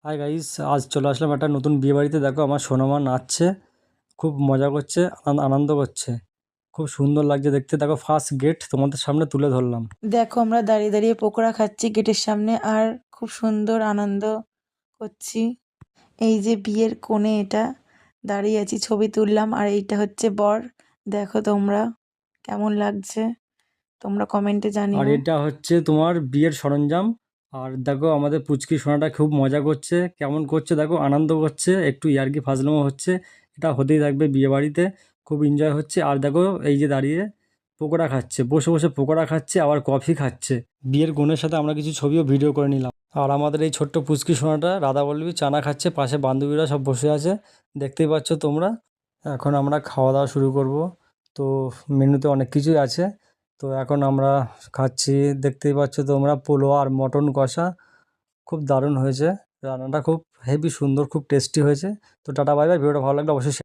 Hi guys, আজ চলে আসলাম একটা নতুন বিয়ে বাড়িতে। দেখো আমার সোনামা নাচছে, খুব মজা করছে, আনন্দ করছে, খুব সুন্দর লাগছে দেখতে। দেখো ফার্স্ট গেট তোমাদের সামনে তুলে ধরলাম। দেখো আমরা দাঁড়িয়ে দাঁড়িয়ে পকোড়া খাচ্ছি গেটের সামনে আর খুব সুন্দর আনন্দ করছি। এই যে বিয়ের কোণে এটা দাঁড়িয়ে আছি, ছবি তুললাম। আর এইটা হচ্ছে বর। দেখো তোমরা কেমন লাগছে, তোমরা কমেন্টে আর জানিও। এটা হচ্ছে তোমার বিয়ের সরঞ্জাম। আর দেখো আমাদের পুচকি সোনাটা খুব মজা করছে, কেমন করছে দেখো, আনন্দ করছে, একটু ইয়ার্কি ফাজলামো হচ্ছে। এটা হতেই থাকবে বিয়ে বাড়িতে, খুব এনজয় হচ্ছে। আর দেখো এই যে দাঁড়িয়ে পকোড়া খাচ্ছে, বসে বসে পকোড়া খাচ্ছে, আবার কফি খাচ্ছে। বিয়ের বোনের সাথে আমরা কিছু ছবিও ভিডিও করে নিলাম। আর আমাদের এই ছোট্ট পুচকি সোনাটা রাধাবল্লভী চানা খাচ্ছে, পাশে বান্ধবীরা সব বসে আছে, দেখতেই পাচ্ছ তোমরা। এখন আমরা খাওয়া দাওয়া শুরু করব। তো মেনুতে অনেক কিছুই আছে। তো এখন আমরা খাচ্ছি, দেখতেই পাচ্ছ তোমরা, পোলোয়া আর মটন কষা। খুব দারুণ হয়েছে রান্নাটা, খুব হেভি সুন্দর, খুব টেস্টি হয়েছে। তো টাটা বাই বাই, ভিডিওটা ভালো লাগলে অবশ্যই